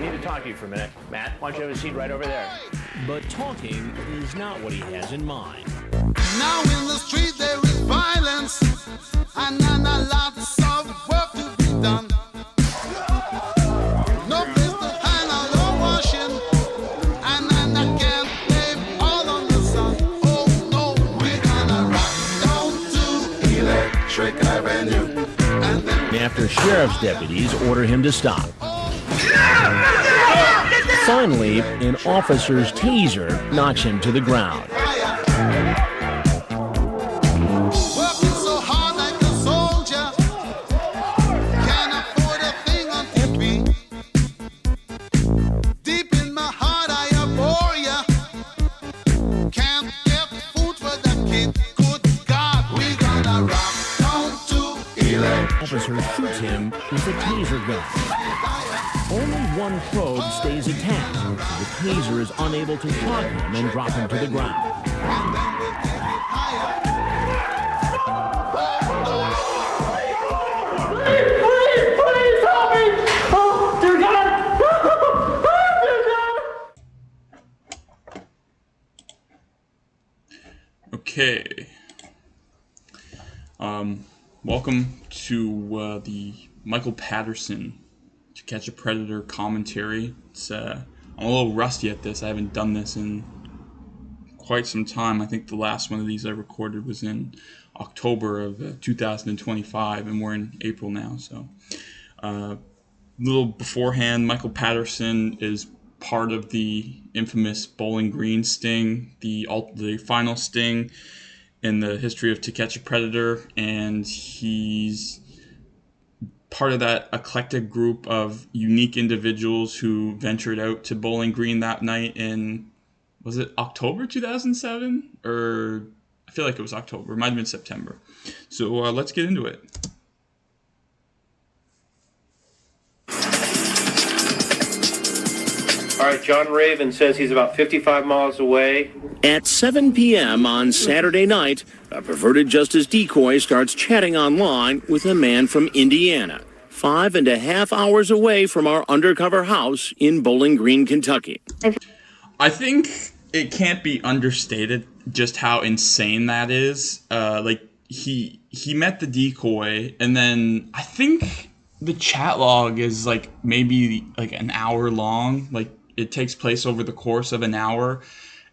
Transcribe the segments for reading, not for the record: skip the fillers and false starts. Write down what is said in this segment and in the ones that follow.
need to talk to you for a minute. Matt, why don't you have a seat right over there? But talking is not what he has in mind. Now in the street there is violence, and lots of work to be done. No place to hang out or washing, and I can't blame all on the sun. Oh no, we're gonna rock down to Electric Avenue. And then After sheriff's deputies order him to stop. Finally, an officer's taser knocks him to the ground. working so hard like a soldier, can't afford a thing on TV. Deep in my heart I abhor ya. Can't get food for the kid. Good God, we gonna rock down to Electric. Officer shoots him with a taser gun. Only one probe stays attached. The taser is unable to shock him and drop him to the ground. Please help me! Oh, dear God! Dear God! Okay. Welcome to the Michael Patterson To Catch a Predator commentary. I'm a little rusty at this. I haven't done this in quite some time. I think the last one of these I recorded was in October of 2025, and we're in April now. So, a little beforehand, Michael Patterson is part of the infamous Bowling Green sting, the final sting in the history of To Catch a Predator, and he's part of that eclectic group of unique individuals who ventured out to Bowling Green that night in, was it October 2007? Or I feel like it was October. It might have been September. So let's get into it. All right, John Raven says he's about 55 miles away. At 7 p.m. on Saturday night, a perverted justice decoy starts chatting online with a man from Indiana, 5.5 hours away from our undercover house in Bowling Green, Kentucky. I think it can't be understated just how insane that is. He met the decoy, and then I think the chat log is maybe an hour long. It takes place over the course of an hour,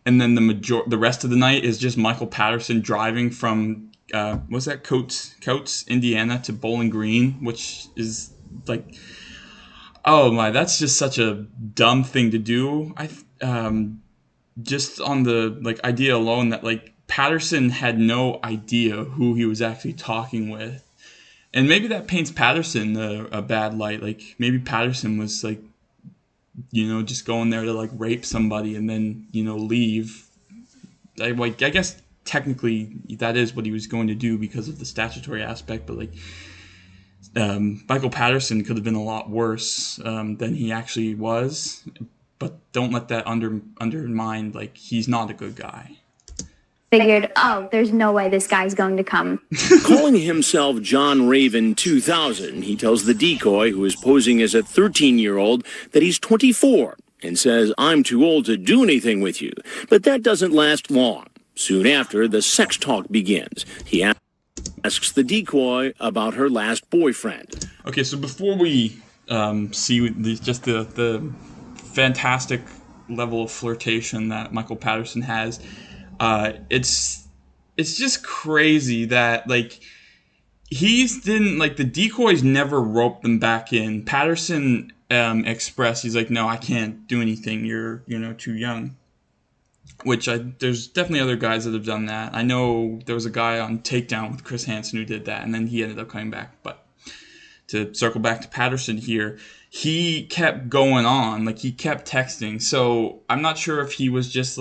and then the rest of the night is just Michael Patterson driving from Coates, Indiana to Bowling Green, which is oh my, that's just such a dumb thing to do. Just on the idea alone that Patterson had no idea who he was actually talking with, and maybe that paints Patterson a bad light. Maybe Patterson was just going there to rape somebody and then leave. I guess technically that is what he was going to do because of the statutory aspect, but Michael Patterson could have been a lot worse than he actually was. But don't let that undermine he's not a good guy. Figured, oh, there's no way this guy's going to come. Calling himself John Raven 2000, he tells the decoy, who is posing as a 13-year-old, that he's 24 and says, "I'm too old to do anything with you." But that doesn't last long. Soon after, the sex talk begins. He asks the decoy about her last boyfriend. Okay, so before we see the fantastic level of flirtation that Michael Patterson has, it's just crazy that the decoys never roped them back in. Patterson expressed, he's no, I can't do anything, you're too young, which there's definitely other guys that have done that. I know there was a guy on Takedown with Chris Hansen who did that, and then he ended up coming back. But to circle back to Patterson here, he kept going on, he kept texting. So I'm not sure if he was just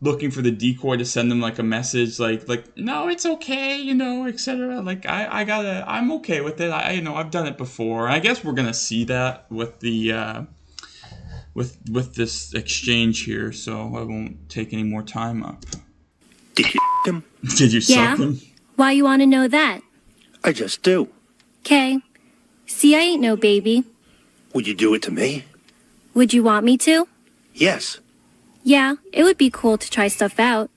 looking for the decoy to send them a message no, it's okay, etc. I'm okay with it. I've done it before. And I guess we're gonna see that with the with this exchange here, so I won't take any more time up. Did you him? Did you suck him? Why you want to know that? I just do. 'Kay. See, I ain't no baby. Would you do it to me? Would you want me to? Yes. Yeah, it would be cool to try stuff out.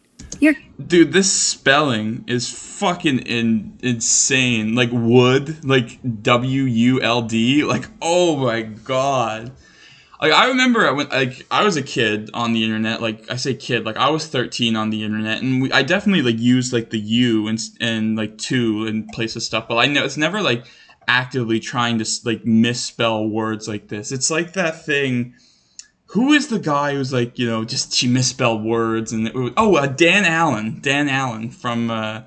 Dude, this spelling is fucking insane. Like would, like W-U-L-D. Like, oh my god. Like, I remember when I was a kid on the internet. Like, I say kid, like I was 13 on the internet, and I definitely like used like the U and like to in place of stuff. But I know it's never like actively trying to like misspell words like this. It's like that thing. Who is the guy who's like, you know, just she misspelled words and Dan Allen from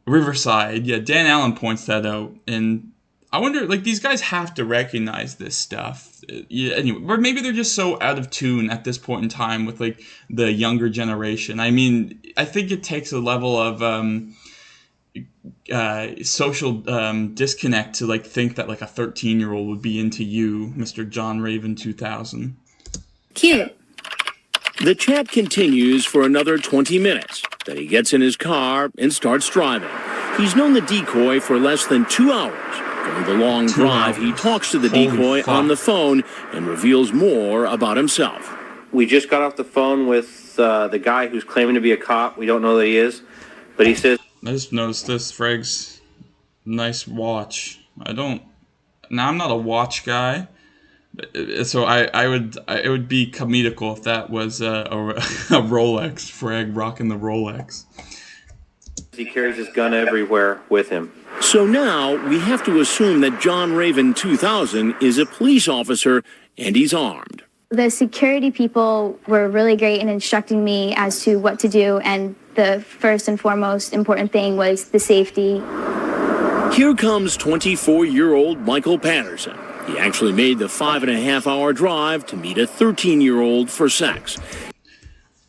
Riverside. Yeah, Dan Allen points that out, and I wonder, like, these guys have to recognize this stuff. Yeah, anyway, or maybe they're just so out of tune at this point in time with like the younger generation. I mean, I think it takes a level of social disconnect to like think that like a 13-year-old would be into you, Mr. John Raven 2000. Cute. The chat continues for another 20 minutes. Then he gets in his car and starts driving. He's known the decoy for less than 2 hours. During the long drive, he talks to the decoy on the phone and reveals more about himself. We just got off the phone with the guy who's claiming to be a cop. We don't know that he is, but he says... I just noticed this, Freg's nice watch. Now, I'm not a watch guy, so it would be comedical if that was a Rolex. Freg rocking the Rolex. He carries his gun everywhere with him. So now we have to assume that John Raven 2000 is a police officer and he's armed. The security people were really great in instructing me as to what to do, and the first and foremost important thing was the safety. Here comes 24-year-old Michael Patterson. He actually made the 5.5-hour drive to meet a 13-year-old for sex.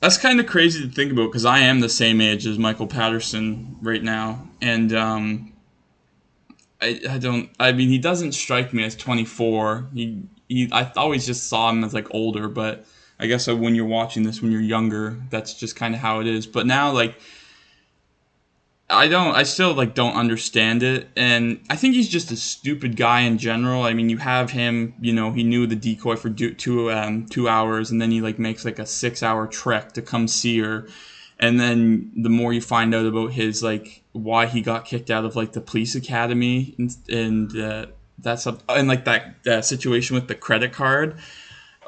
That's kind of crazy to think about because I am the same age as Michael Patterson right now, and I mean, he doesn't strike me as 24. I always just saw him as like older, but I guess when you're watching this when you're younger, that's just kind of how it is. But now, like, I still like don't understand it, and I think he's just a stupid guy in general. I mean, you have him, you know, he knew the decoy for 2 hours, and then he like makes like a 6-hour trek to come see her, and then the more you find out about his like why he got kicked out of like the police academy and that's and like that situation with the credit card,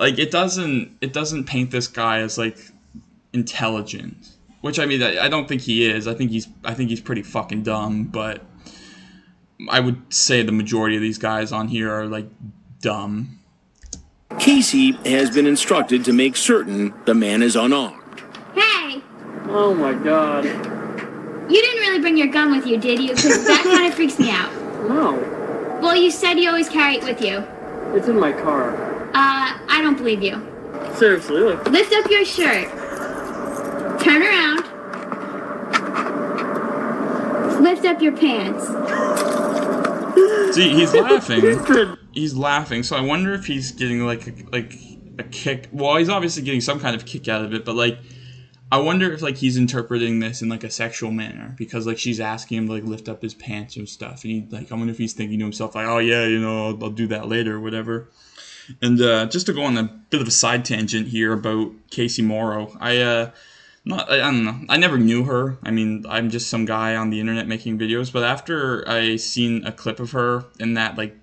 like it doesn't paint this guy as like intelligent. Which, I mean, I don't think he is. I think he's pretty fucking dumb, but I would say the majority of these guys on here are, like, dumb. Casey has been instructed to make certain the man is unarmed. Hey! Oh my god. You didn't really bring your gun with you, did you? Because that kind of freaks me out. No. Well, you said you always carry it with you. It's in my car. I don't believe you. Seriously, look. Lift up your shirt. Turn around. Lift up your pants. See, he's laughing. He's laughing, so I wonder if he's getting like a kick. Well, he's obviously getting some kind of kick out of it, but like I wonder if like he's interpreting this in like a sexual manner because like she's asking him to like lift up his pants and stuff, and he like I wonder if he's thinking to himself like, oh yeah, you know, I'll do that later or whatever. And just to go on a bit of a side tangent here about Casey Morrow, I don't know. I never knew her. I mean, I'm just some guy on the internet making videos. But after I seen a clip of her in that like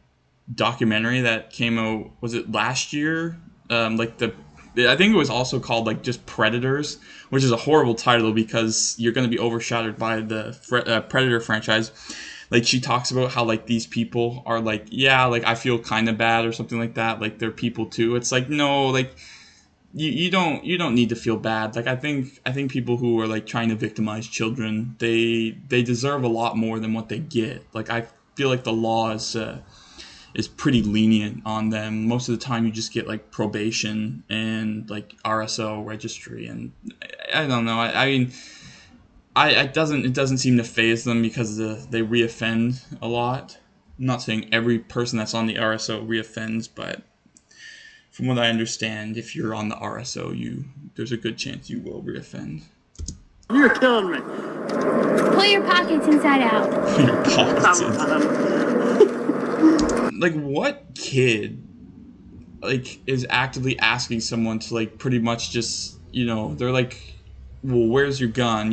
documentary that came out, was it last year? I think it was also called like just Predators, which is a horrible title because you're going to be overshadowed by the Predator franchise. Like she talks about how like these people are like, yeah, like I feel kind of bad or something like that. Like they're people too. It's like no, like. You don't need to feel bad. Like I think people who are like trying to victimize children, they deserve a lot more than what they get. Like I feel like the law is pretty lenient on them. Most of the time you just get like probation and like RSO registry, and I don't know. I mean it doesn't seem to faze them because they reoffend a lot. I'm not saying every person that's on the RSO reoffends, but from what I understand, if you're on the RSO, there's a good chance you will reoffend. You're killing me. Pull your pockets inside out. Your pockets inside. Like, what kid like is actively asking someone to like pretty much just, they're like, well, where's your gun?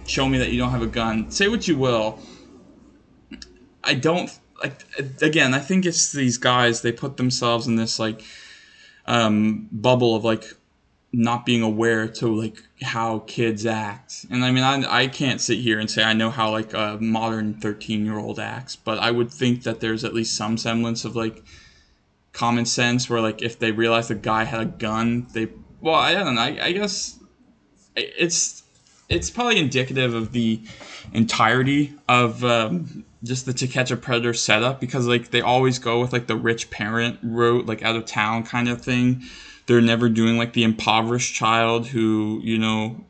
Show me that you don't have a gun. Say what you will. I don't like. Again, I think it's these guys. They put themselves in this like bubble of like not being aware to like how kids act. And I mean, I can't sit here and say I know how like a modern 13-year-old acts, but I would think that there's at least some semblance of like common sense where like if they realized the guy had a gun, I don't know. I guess it's probably indicative of the entirety of just the To Catch a Predator setup, because like they always go with like the rich parent route, like out of town kind of thing. They're never doing like the impoverished child who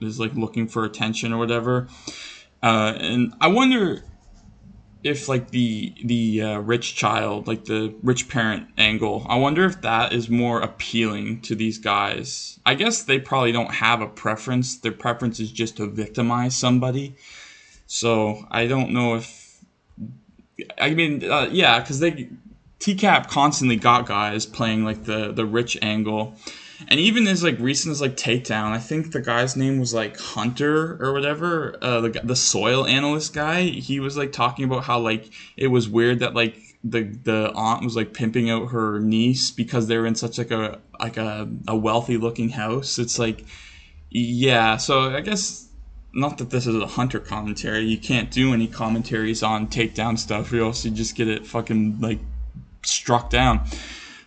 is like looking for attention or whatever. And I wonder if like the rich child, like the rich parent angle, I wonder if that is more appealing to these guys. I guess they probably don't have a preference. Their preference is just to victimize somebody. So I don't know if, I mean, yeah, because TCAP constantly got guys playing like the rich angle. And even as like recent as like Takedown, I think the guy's name was like Hunter or whatever, the soil analyst guy. He was like talking about how like it was weird that like the aunt was like pimping out her niece because they were in such like a wealthy looking house. It's like, yeah. So I guess not that this is a Hunter commentary. You can't do any commentaries on Takedown stuff, or else you just get it fucking like struck down.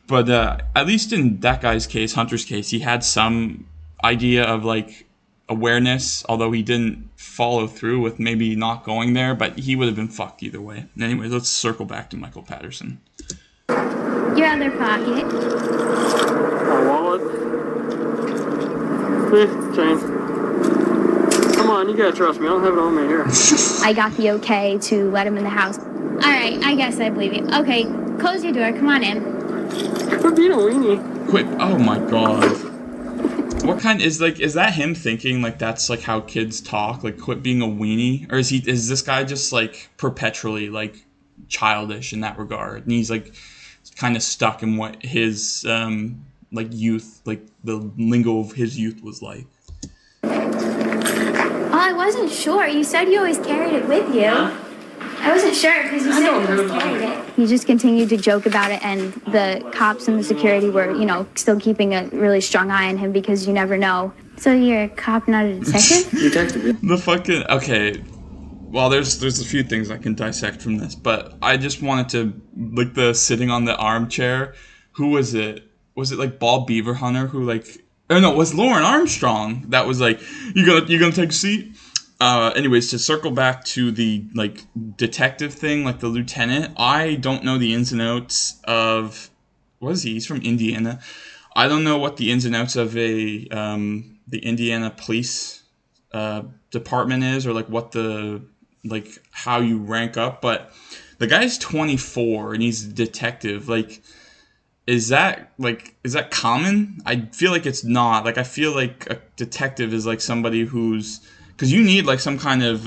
But at least in that guy's case, Hunter's case, he had some idea of like awareness, although he didn't follow through with maybe not going there, but he would have been fucked either way. Anyways, let's circle back to Michael Patterson. Your other pocket. My wallet. Change. Come on, you gotta trust me. I don't have it on me here. I got the okay to let him in the house. All right, I guess I believe you. Okay, close your door. Come on in. Quit being a weenie. Quit. Oh my god. What kind is that him thinking like that's like how kids talk? Like quit being a weenie? Or is this guy just like perpetually like childish in that regard? And he's like kind of stuck in what his like youth, like the lingo of his youth was like. Oh, I wasn't sure. You said you always carried it with you. Huh? I wasn't sure because you said you always carried it. He just continued to joke about it, and the cops and the security were, still keeping a really strong eye on him because you never know. So you're a cop, not a detective? Detective. The fucking okay. Well, there's a few things I can dissect from this, but I just wanted to like the sitting on the armchair. Who was it? Was it like Bob Beaverhunter who like? Oh no, it was Lauren Armstrong that was like, you gonna take a seat? Anyways, to circle back to the like detective thing, like the lieutenant, I don't know the ins and outs of what is he? He's from Indiana. I don't know what the ins and outs of the Indiana police department is, or like what the like how you rank up. But the guy's 24 and he's a detective. Like, is that common? I feel like it's not. Like, I feel like a detective is like somebody who's, because you need like some kind of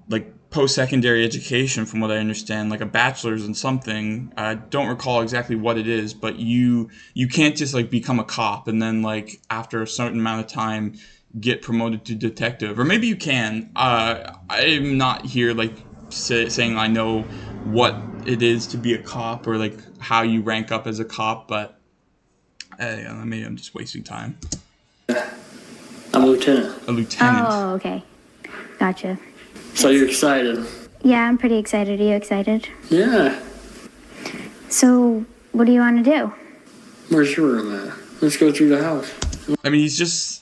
like post-secondary education, from what I understand, like a bachelor's in something. I don't recall exactly what it is, but you can't just like become a cop and then like after a certain amount of time get promoted to detective. Or maybe you can. I'm not here like saying I know what it is to be a cop or like how you rank up as a cop, but maybe I'm just wasting time. I'm a lieutenant. A lieutenant. Oh, okay. Gotcha. So you're excited? Yeah, I'm pretty excited. Are you excited? Yeah. So, what do you want to do? Where's your room at? Let's go through the house. I mean,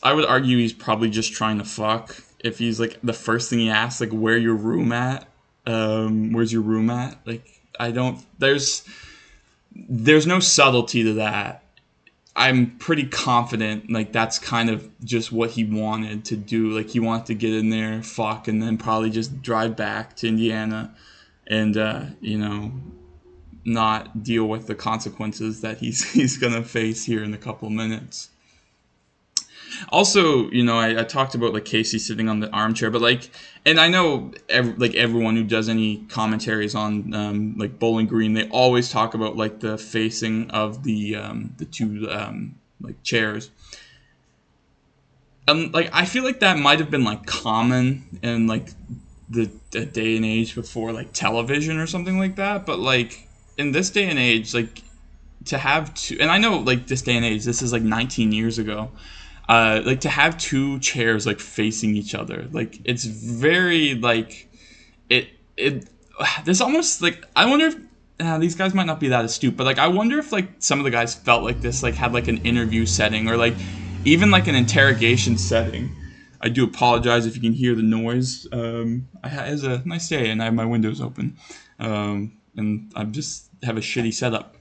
I would argue he's probably just trying to fuck. If he's like, the first thing he asks, like, where's your room at? Where's your room at? Like, there's no subtlety to that. I'm pretty confident, like, that's kind of just what he wanted to do. Like, he wanted to get in there, fuck, and then probably just drive back to Indiana and, not deal with the consequences that he's gonna face here in a couple minutes. Also, you know, I talked about like Casey sitting on the armchair, but like, and I know everyone who does any commentaries on like Bowling Green, they always talk about like the facing of the two like chairs. Like I feel like that might have been like common in like the day and age before like television or something like that, but like in this day and age, like to have two, and I know like this day and age, this is like 19 years ago, like to have two chairs like facing each other, like it's very like it there's almost like, I wonder if these guys might not be that astute, but like I wonder if like some of the guys felt like this, like had like an interview setting or like even like an interrogation setting. I do apologize if you can hear the noise. It's a nice day and I have my windows open, and I just have a shitty setup.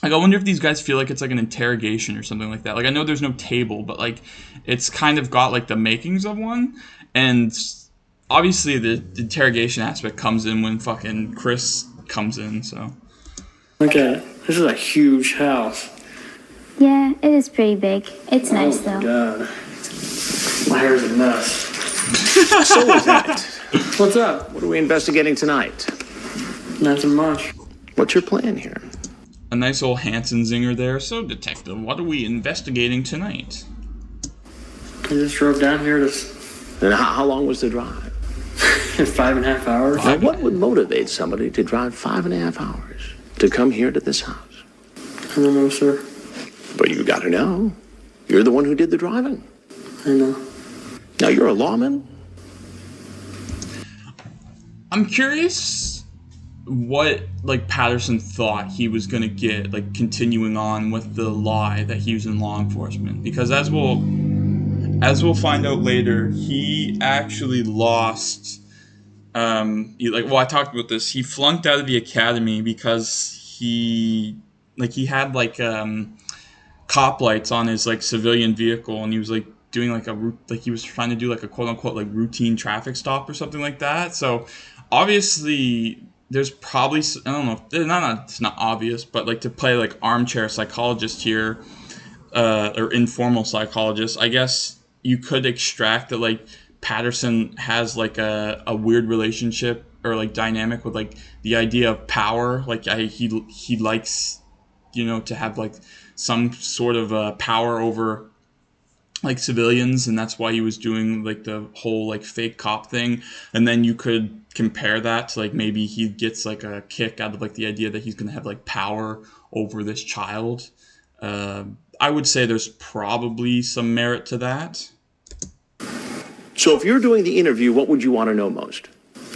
Like I wonder if these guys feel like it's like an interrogation or something like that. Like I know there's no table, but like it's kind of got like the makings of one. And obviously the interrogation aspect comes in when fucking Chris comes in. So Look at it. This is a huge house. Yeah, it is pretty big. It's nice though. God. My hair's a mess. So is that. What's up? What are we investigating tonight? Nothing much. What's your plan here? a nice old Hanson zinger there. So, detective, what are we investigating tonight? I just drove down here to And how long was the drive? 5.5 hours. Now, what would motivate somebody to drive 5.5 hours to come here to this house? I don't know, sir. But you got to know. You're the one who did the driving. I know. Now, you're a lawman. I'm curious what, Patterson thought he was going to get, continuing on with the lie that he was in law enforcement. Because as we'll find out later, he actually lost, I talked about this. He flunked out of the academy because he had, cop lights on his, civilian vehicle, and he was, doing, he was trying to do, a quote-unquote, routine traffic stop or something like that. So, obviously, there's probably, I don't know, it's not obvious, but, to play, armchair psychologist here, or informal psychologist, I guess you could extract that, Patterson has, a weird relationship or, dynamic with, the idea of power. He likes, to have, some sort of power over civilians, and that's why he was doing the whole fake cop thing. And then you could compare that to maybe he gets a kick out of the idea that he's gonna have power over this child. I would say there's probably some merit to that. So if you're doing the interview, what would you want to know most?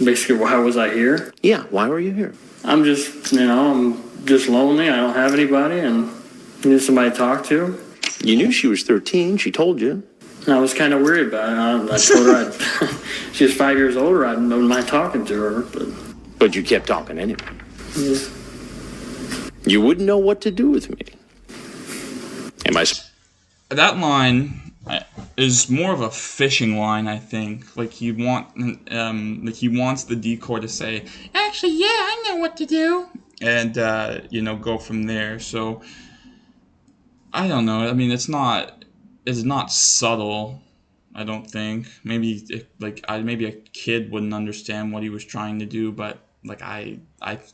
Basically, why was I here? Yeah, why were you here? I'm just lonely. I don't have anybody, and I need somebody to talk to. You knew she was 13. She told you. I was kind of worried about it. I told her she was 5 years older. I don't mind talking to her, But you kept talking anyway. yeah. You wouldn't know what to do with me. Am I... That line is more of a fishing line, I think. He wants the decoy to say, "Actually, yeah, I know what to do," and go from there. So I don't know. I mean, it's not subtle, I don't think. Maybe maybe a kid wouldn't understand what he was trying to do, but I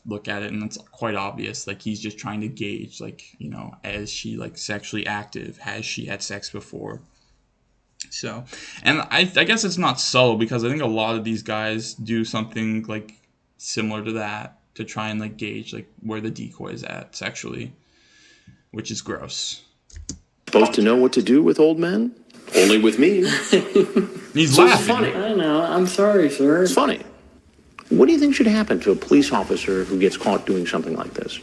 look at it and it's quite obvious. He's just trying to gauge, is she sexually active? Has she had sex before? So, and I guess it's not subtle, because I think a lot of these guys do something similar to that to try and gauge where the decoy is at sexually, which is gross. Supposed to know what to do with old men? Only with me. He's So laughing. it's funny. I know. I'm sorry, sir. It's funny. What do you think should happen to a police officer who gets caught doing something like this?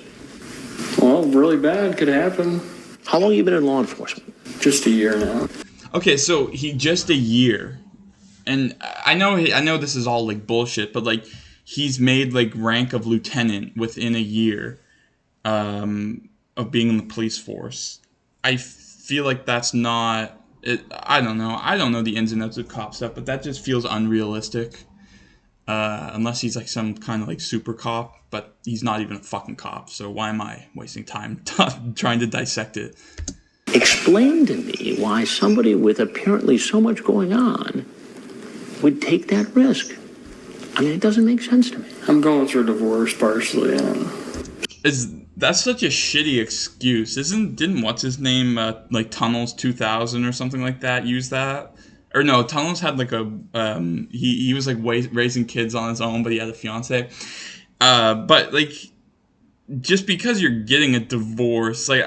Well, really bad could happen. How long have you been in law enforcement? Just a year now. Okay, so he just a year, and I know this is all bullshit, but he's made rank of lieutenant within a year of being in the police force. I feel that's not it. I don't know the ins and outs of cop stuff, but that just feels unrealistic. Unless he's some kind of super cop, but he's not even a fucking cop. So why am I wasting time trying to dissect it? Explain to me why somebody with apparently so much going on would take that risk. I mean, it doesn't make sense to me. I'm going through a divorce partially. That's such a shitty excuse. Didn't what's his name like Tunnels 2000 or something like that use that? Or no, Tunnels had like a he was like raising kids on his own, but he had a fiance. But like, just because you're getting a divorce, like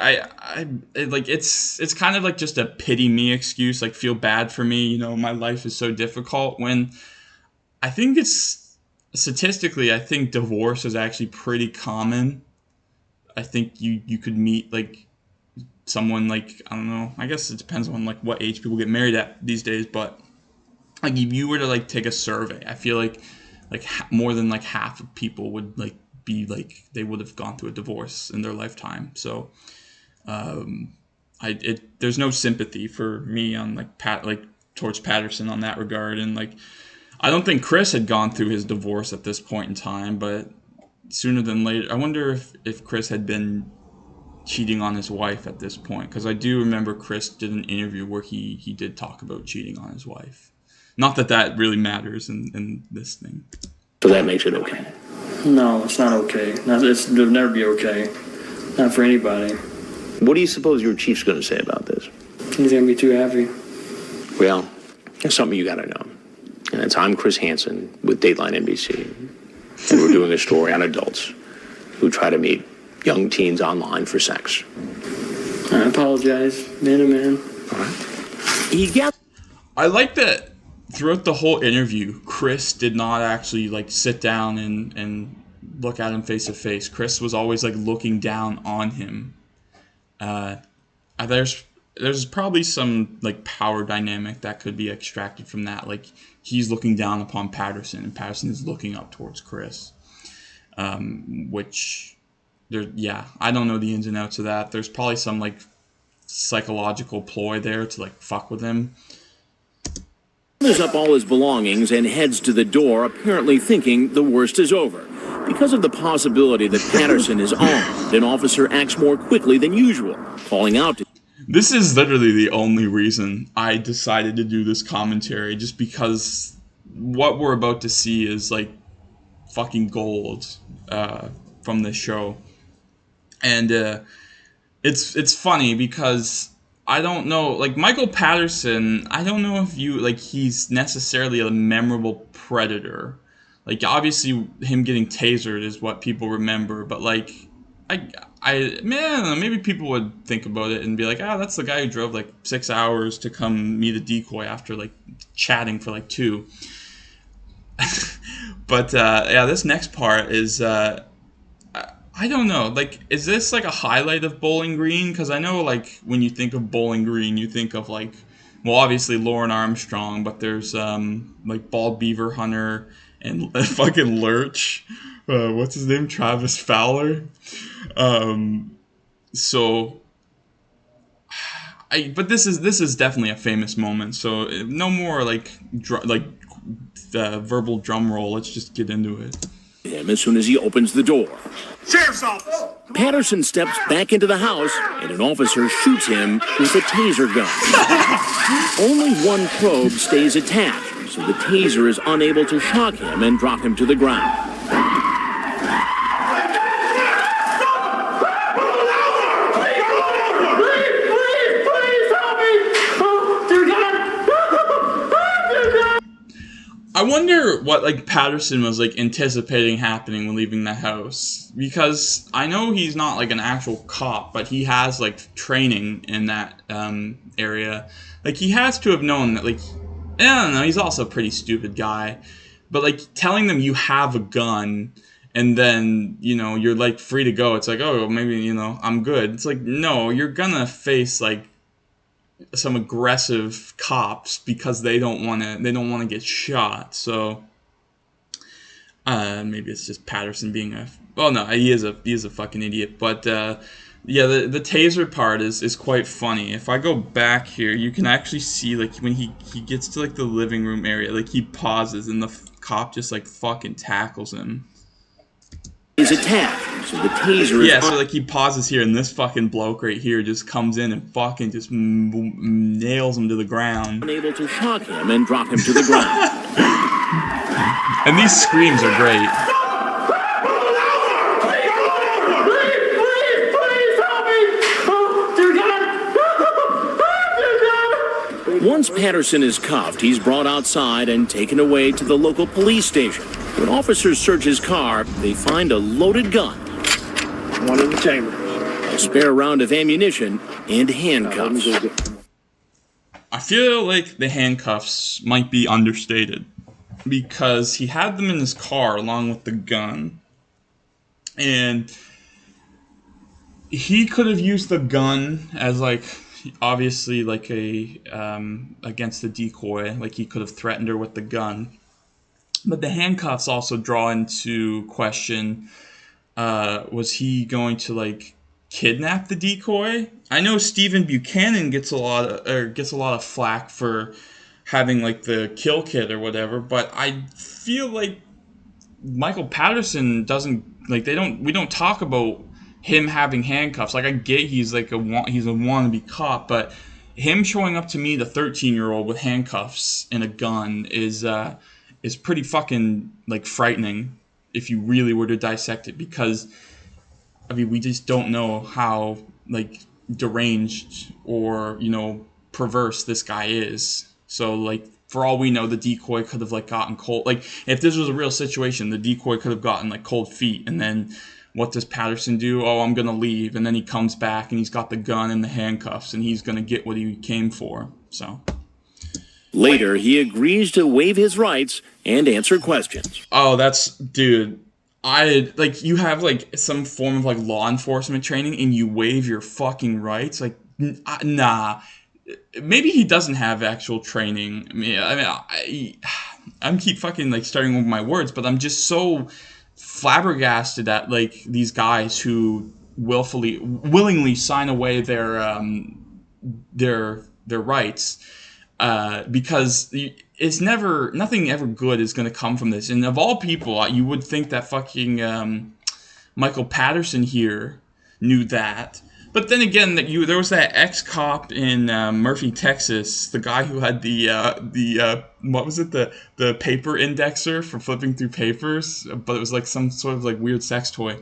it's kind of like just a pity me excuse, like feel bad for me, my life is so difficult, when I think it's statistically, I think divorce is actually pretty common. I think you could meet like someone, like, I don't know, I guess it depends on like what age people get married at these days, but like if you were to like take a survey, I feel like more than like half of people would like be like they would have gone through a divorce in their lifetime. So there's no sympathy for me on like towards Patterson on that regard, and like I don't think Chris had gone through his divorce at this point in time, but sooner than later, I wonder if Chris had been cheating on his wife at this point, because I do remember Chris did an interview where he did talk about cheating on his wife. Not that really matters in this thing. So that makes it okay. No, it's not okay. It'll never be okay. Not for anybody. What do you suppose your chief's going to say about this? He's going to be too happy. Well, there's something you got to know. And it's I'm Chris Hansen with Dateline NBC. And we're doing a story on adults who try to meet young teens online for sex. I apologize, man to man. All right. I like that throughout the whole interview, Chris did not actually like sit down and look at him face to face. Chris was always like looking down on him. There's probably some like power dynamic that could be extracted from that. Like he's looking down upon Patterson, and Patterson is looking up towards Chris. Which I don't know the ins and outs of that. There's probably some like psychological ploy there to like fuck with him. Gathers up all his belongings and heads to the door, apparently thinking the worst is over. Because of the possibility that Patterson is armed, an officer acts more quickly than usual, calling out to... This is literally the only reason I decided to do this commentary, just because what we're about to see is like fucking gold from this show. And it's funny because I don't know, like Michael Patterson, I don't know if he's necessarily a memorable predator. Like obviously him getting tasered is what people remember, but like maybe people would think about it and be like, that's the guy who drove like 6 hours to come meet a decoy after like chatting for like 2. But this next part is I don't know, like, is this like a highlight of Bowling Green? Because I know like when you think of Bowling Green, you think of like, well, obviously Lauren Armstrong, but there's like Bald Beaver Hunter and fucking Lurch. What's his name? Travis Fowler. But this is definitely a famous moment. So no more like verbal drum roll. Let's just get into it. Him as soon as he opens the door. Sheriff's office! Patterson steps back into the house, and an officer shoots him with a taser gun. Only one probe stays attached, so the taser is unable to shock him and drop him to the ground. I wonder what like Patterson was like anticipating happening when leaving the house, because I know he's not like an actual cop, but he has like training in that area. Like he has to have known that, like, I don't know, he's also a pretty stupid guy, but like telling them you have a gun and then, you're like free to go. It's like, oh, maybe, I'm good. It's like, no, you're gonna face like some aggressive cops because they don't want to get shot. So maybe it's just Patterson being he is a fucking idiot. But the taser part is quite funny. If I go back here, you can actually see like when he gets to like the living room area, like he pauses and the cop just like fucking tackles him. is attached, so the taser Yeah, is so like he pauses here, and this fucking bloke right here just comes in and fucking just nails him to the ground. unable to shock him and drop him to the ground. And these screams are great. Once Patterson is cuffed, he's brought outside and taken away to the local police station. When officers search his car, they find a loaded gun, One in the chamber. a spare round of ammunition, and handcuffs. I feel like the handcuffs might be understated because he had them in his car along with the gun. And he could have used the gun as like obviously like a against the decoy, like he could have threatened her with the gun. But the handcuffs also draw into question, was he going to like kidnap the decoy? I know Stephen Buchanan gets a lot of flack for having like the kill kit or whatever, but I feel like Michael Patterson doesn't like we don't talk about him having handcuffs. Like I get he's a wannabe cop, but him showing up to me, the 13-year-old, with handcuffs and a gun is pretty fucking like frightening if you really were to dissect it, because I mean we just don't know how like deranged or perverse this guy is. So like for all we know, the decoy could have like gotten cold. Like if this was a real situation, the decoy could have gotten like cold feet, and then what does Patterson do? Oh, I'm gonna leave, and then he comes back and he's got the gun and the handcuffs, and he's gonna get what he came for. So Later, he agrees to waive his rights and answer questions. oh, dude. You have like some form of like law enforcement training and you waive your fucking rights. Like, nah. Maybe he doesn't have actual training. I'm keep fucking like starting with my words, but I'm just so flabbergasted at like these guys who willingly sign away their rights, because it's nothing ever good is going to come from this. And of all people, you would think that fucking Michael Patterson here knew that. But then again, there was that ex-cop in Murphy, Texas, the guy who had the what was it, the paper indexer for flipping through papers, but it was like some sort of like weird sex toy.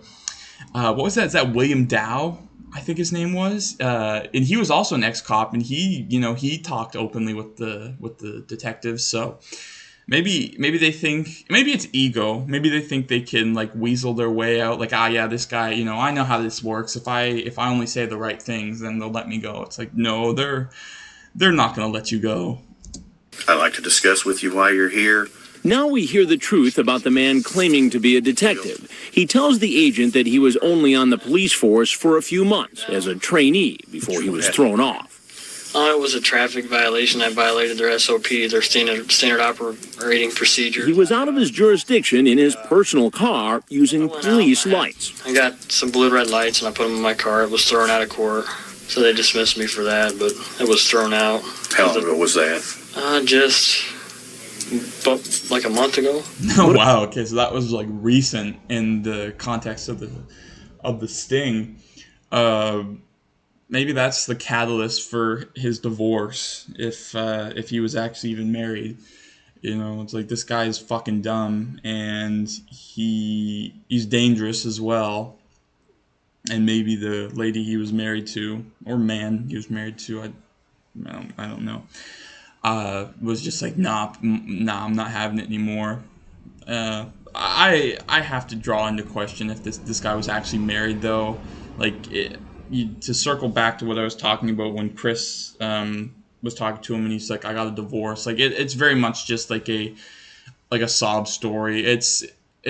What was that? Is that William Dow? I think his name was, and he was also an ex-cop, and he talked openly with the detectives. So maybe they think, maybe it's ego. Maybe they think they can like weasel their way out. Like, yeah, this guy, I know how this works. If I only say the right things, then they'll let me go. It's like, no, they're not gonna let you go. I'd like to discuss with you why you're here. Now we hear the truth about the man claiming to be a detective. He tells the agent that he was only on the police force for a few months as a trainee before he was thrown off. It was a traffic violation. I violated their SOP, their standard operating procedure. He was out of his jurisdiction in his personal car using police lights. I got some blue red lights and I put them in my car. It was thrown out of court. So they dismissed me for that, but it was thrown out. How long ago was that? Just about like a month ago. Oh, wow. Okay, so that was like recent in the context of the sting. Maybe that's the catalyst for his divorce. If he was actually even married, it's like this guy is fucking dumb and he's dangerous as well. And maybe the lady he was married to, or man he was married to, I don't know, was just like, nah, I'm not having it anymore. I have to draw into question if this guy was actually married, though. Like, to circle back to what I was talking about when Chris was talking to him and he's like, I got a divorce. Like, it's very much just like a sob story. It's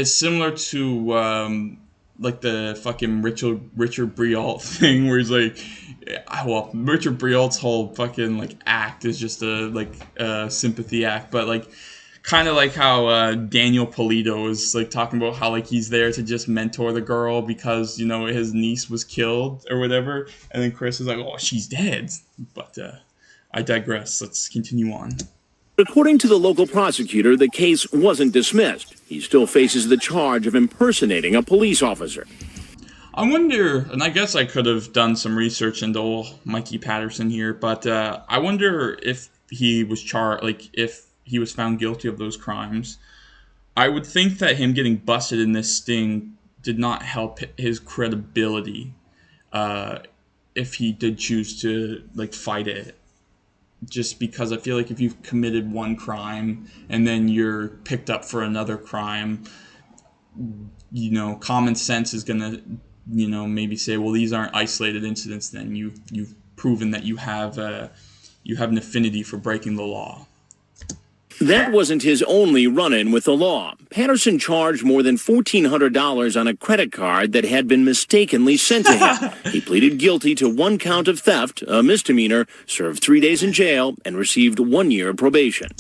similar to like the fucking Richard Brialt thing, where he's like, well, Richard Brialt's whole fucking like act is just a sympathy act, but like kind of like how Daniel Polito is like talking about how like he's there to just mentor the girl because his niece was killed or whatever, and then Chris is like, oh, she's dead. But I digress. Let's continue on. According to the local prosecutor, the case wasn't dismissed. He still faces the charge of impersonating a police officer. I wonder, and I guess I could have done some research into old Mikey Patterson here, but I wonder if he was if he was found guilty of those crimes. I would think that him getting busted in this sting did not help his credibility if he did choose to fight it. Just because I feel like if you've committed one crime and then you're picked up for another crime, common sense is gonna, maybe say, well, these aren't isolated incidents. Then you've proven that you have an affinity for breaking the law. That wasn't his only run-in with the law. Patterson charged more than $1,400 on a credit card that had been mistakenly sent to him. He pleaded guilty to 1 count of theft, a misdemeanor, served 3 days in jail, and received 1 year of probation.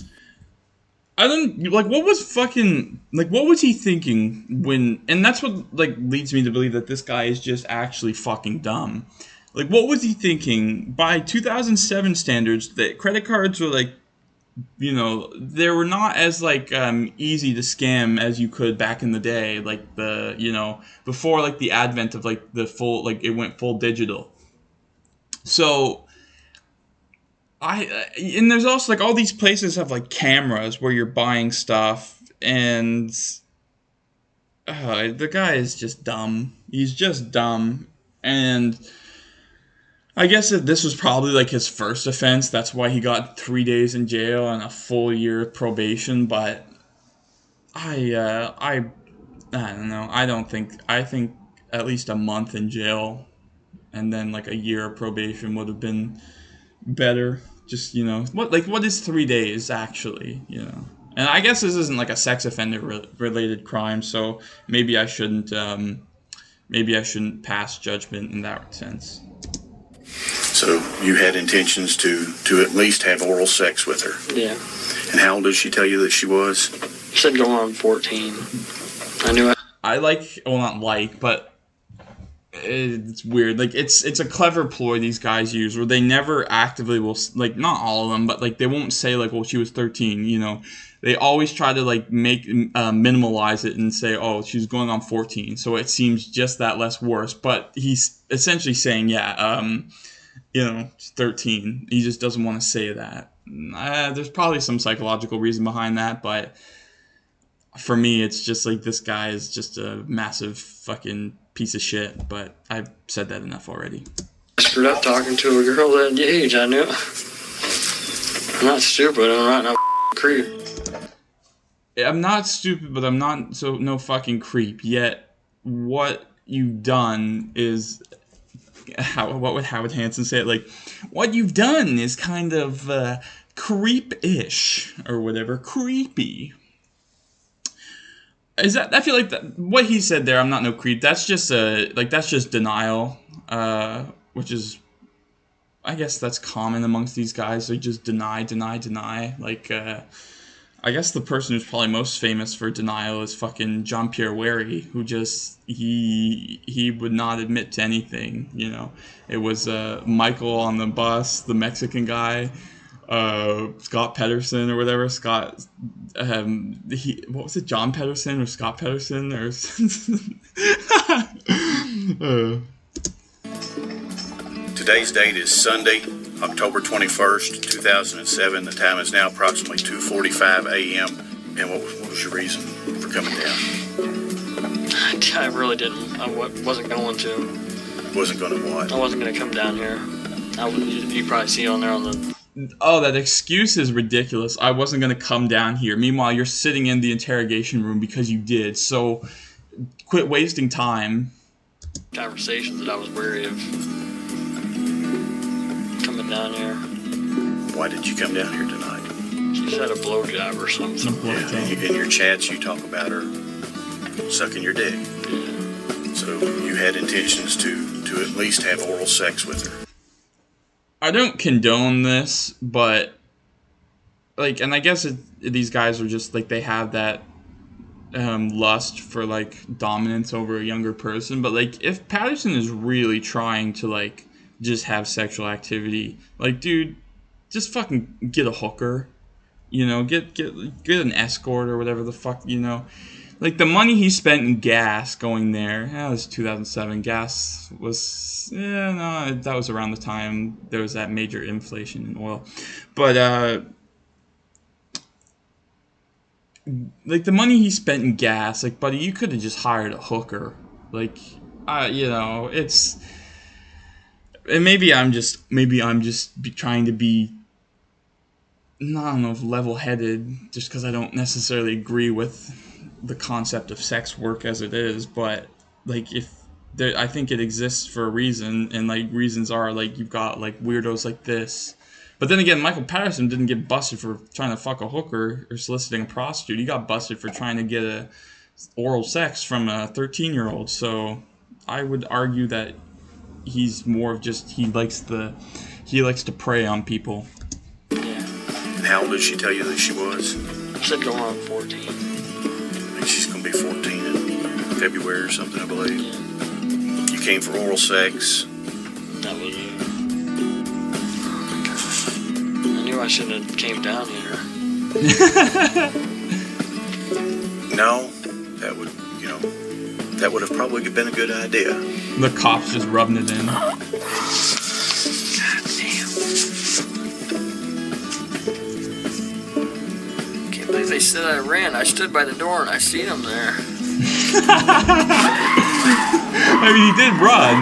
I don't, what was he thinking when, and that's what, leads me to believe that this guy is just actually fucking dumb. What was he thinking? By 2007 standards, that credit cards were they were not as easy to scam as you could back in the day, before the advent of the full, it went full digital. So and there's also all these places have cameras where you're buying stuff, and the guy is just dumb. He's just dumb. And I guess that this was probably his first offense. That's why he got 3 days in jail and a full year of probation. But I don't know. I think at least a month in jail and then a year of probation would have been better. Just, what is 3 days actually, And I guess this isn't a sex offender related crime, so maybe I shouldn't pass judgment in that sense. So you had intentions to at least have oral sex with her? Yeah. And how old did she tell you that she was? She said going on 14. I knew but it's weird. It's a clever ploy these guys use where they never actively will, not all of them, but they won't say well, she was 13, They always try to minimalize it and say, oh, she's going on 14, so it seems just that less worse. But he's essentially saying, she's 13. He just doesn't want to say that. There's probably some psychological reason behind that, but for me, it's just this guy is just a massive fucking piece of shit. But I've said that enough already. I screwed up talking to a girl that age. I knew. I'm not stupid. I'm not no creep. I'm not stupid, but I'm not no fucking creep. Yet, what you've done is, what would Howard Hansen say it? What you've done is kind of creep-ish or whatever, creepy. Is that? I feel like what he said there. I'm not no creep. That's just that's just denial, which is, I guess that's common amongst these guys. They just deny. I guess the person who's probably most famous for denial is fucking Jean-Pierre Wary, who just, he would not admit to anything, It was Michael on the bus, the Mexican guy, Scott Patterson or whatever, Scott, what was it, John Patterson or Scott Patterson or Today's date is Sunday, October 21st, 2007. The time is now approximately 2:45 a.m. And what was your reason for coming down? I really didn't. I wasn't going to. Wasn't going to what? I wasn't going to come down here. You probably see on there on the... Oh, that excuse is ridiculous. I wasn't going to come down here. Meanwhile, you're sitting in the interrogation room because you did. So, quit wasting time. Conversations that I was wary of coming down here. Why did you come down here tonight? She said a blowjob or something. In your chats, you talk about her sucking your dick. Yeah. So, you had intentions to at least have oral sex with her. I don't condone this, but and I guess these guys are just they have that lust for dominance over a younger person. But if Patterson is really trying to just have sexual activity, dude, just fucking get a hooker. You know, get an escort or whatever the fuck, you know. Like, the money he spent in gas going there, it was 2007. Gas was, no, that was around the time there was that major inflation in oil. But, like, the money he spent in gas, like, buddy, you could have just hired a hooker. Like, you know, it's... And maybe I'm just trying to be, I don't know, level-headed, just because I don't necessarily agree with the concept of sex work as it is, but, like, I think it exists for a reason, and, like, reasons are, like, you've got, like, weirdos like this. But then again, Michael Patterson didn't get busted for trying to fuck a hooker or soliciting a prostitute. He got busted for trying to get oral sex from a 13-year-old, so I would argue that he's more of just, he likes to prey on people. And how old did she tell you that she was? Said going on 14. I think she's going to be 14 in February or something, I believe. Yeah. You came for oral sex. That was it. I knew I shouldn't have came down here. No, that would have probably been a good idea. The cops just rubbing it in. God damn. Can't believe they said I ran. I stood by the door and I seen him there. I mean, he did run.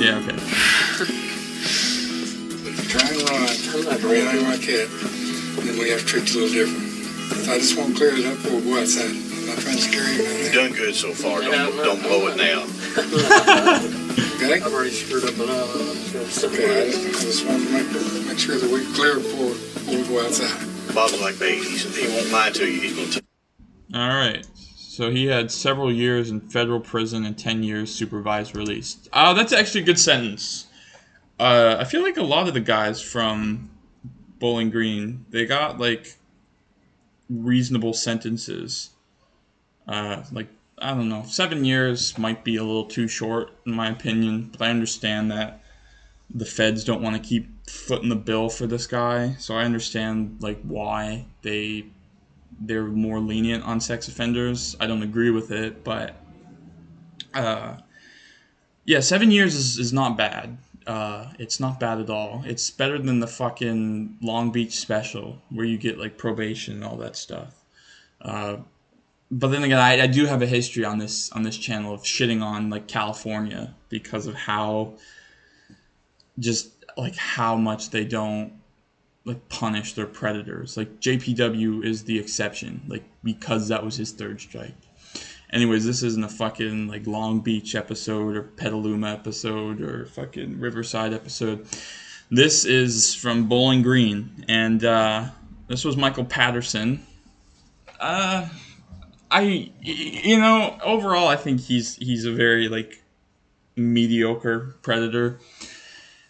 Yeah, okay. Try and run the way I can, then we have to treat you a little different. I just want to clear it up before we go outside. I'm not trying to scare you. You've done good so far. Don't blow it now. Okay? I've already screwed up enough. Okay, I just want to make sure that we clear it before we go outside. Bob's like me. He won't lie to you. He's going to. All right. So he had several years in federal prison and 10 years supervised release. That's actually a good sentence. I feel like a lot of the guys from Bowling Green, they got, like, reasonable sentences. Like, I don't know, 7 years might be a little too short, in my opinion. But I understand that the feds don't want to keep footing the bill for this guy. So I understand, like, why they're more lenient on sex offenders. I don't agree with it, but yeah, 7 years is not bad. It's not bad at all. It's better than the fucking Long Beach special where you get like probation and all that stuff. But then again, I do have a history on this channel of shitting on like California because of how much they don't like punish their predators. Like JPW is the exception, like because that was his third strike. Anyways, this isn't a fucking like Long Beach episode or Petaluma episode or fucking Riverside episode. This is from Bowling Green, and this was Michael Patterson. Overall I think he's a very like mediocre predator.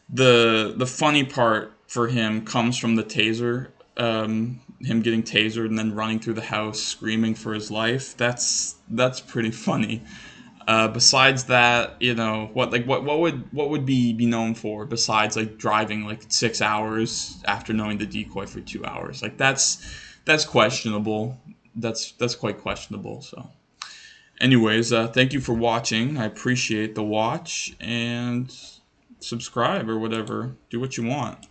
The funny part for him comes from the taser, him getting tasered and then running through the house screaming for his life. That's pretty funny. Besides that, what would be known for besides like driving like 6 hours after knowing the decoy for 2 hours? Like that's questionable. That's quite questionable. So, anyways, thank you for watching. I appreciate the watch, and subscribe or whatever. Do what you want.